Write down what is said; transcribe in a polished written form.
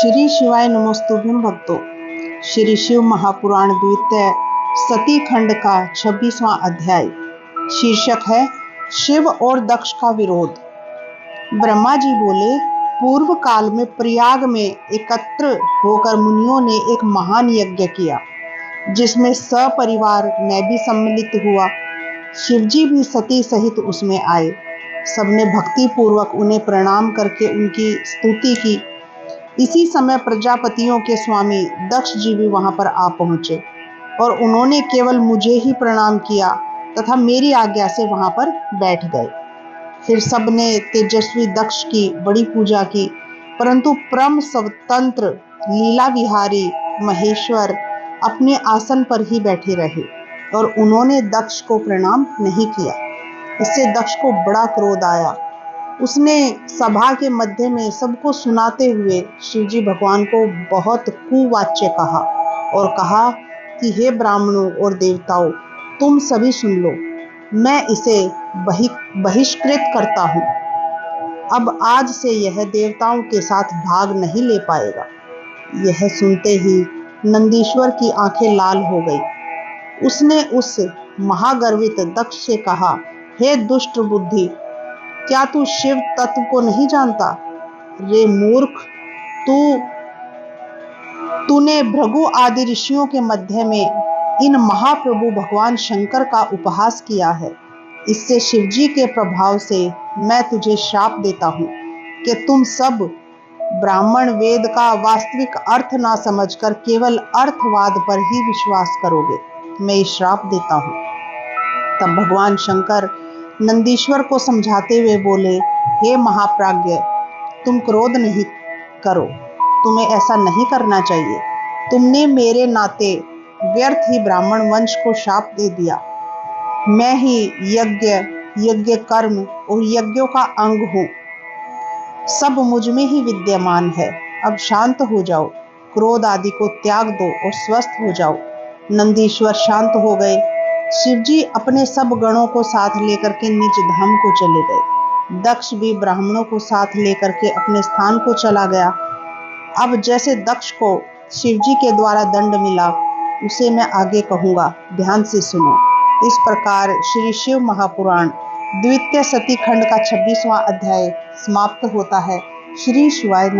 श्री शिवाय नमोस्तुभ्यं भक्तों। श्री शिव महापुराण द्वितीय सती खंड का 26वां अध्याय शीर्षक है शिव और दक्ष का विरोध। ब्रह्मा जी बोले, पूर्व काल में प्रयाग में एकत्र होकर मुनियों ने एक महान यज्ञ किया, जिसमें सपरिवार मैं भी सम्मिलित हुआ। शिवजी भी सती सहित उसमें आए। सबने भक्ति पूर्वक उन्हें प्रणाम करके उनकी स्तुति की। इसी समय प्रजापतियों के स्वामी दक्ष जी भी वहां पर आ पहुंचे और उन्होंने केवल मुझे ही प्रणाम किया तथा मेरी आज्ञा से वहां पर बैठ गए। फिर सबने तेजस्वी दक्ष की बड़ी पूजा की, परंतु परम स्वतंत्र लीला विहारी महेश्वर अपने आसन पर ही बैठे रहे और उन्होंने दक्ष को प्रणाम नहीं किया। इससे दक्ष को बड़ा क्रोध आया। उसने सभा के मध्य में सबको सुनाते हुए शिवजी भगवान को बहुत कुवाच्य कहा और कहा कि हे ब्राह्मणों और देवताओं, तुम सभी सुन लो, मैं इसे बहिष्कृत करता हूँ। अब आज से यह देवताओं के साथ भाग नहीं ले पाएगा। यह सुनते ही नंदीश्वर की आंखें लाल हो गई। उसने उस महागर्वित दक्ष से कहा, हे दुष्ट बुद्धि, क्या तू शिव तत्व को नहीं जानता? रे मूर्ख, तूने भृगु आदि ऋषियों के मध्य में इन महाप्रभु भगवान शंकर का उपहास किया है। इससे शिवजी के प्रभाव से मैं तुझे श्राप देता हूँ कि तुम सब ब्राह्मण वेद का वास्तविक अर्थ ना समझकर केवल अर्थवाद पर ही विश्वास करोगे। मैं ये श्राप देता हूँ। तब भगवान शंकर नंदीश्वर को समझाते हुए बोले, हे महाप्राज्ञ, तुम क्रोध नहीं करो, तुम्हें ऐसा नहीं करना चाहिए। तुमने मेरे नाते व्यर्थ ही ब्राह्मण वंश को शाप दे दिया। मैं ही यज्ञ कर्म और यज्ञों का अंग हूँ। सब मुझ में ही विद्यमान है। अब शांत हो जाओ, क्रोध आदि को त्याग दो और स्वस्थ हो जाओ। नंदीश्वर शांत हो गए। शिवजी अपने सब गणों को साथ लेकर के निज धाम को चले गए। दक्ष भी ब्राह्मणों को साथ लेकर के अपने स्थान को चला गया। अब जैसे दक्ष को शिवजी के द्वारा दंड मिला, उसे मैं आगे कहूँगा, ध्यान से सुनो। इस प्रकार श्री शिव महापुराण द्वितीय सती खंड का 26वां अध्याय समाप्त होता है। श्री शिवाय।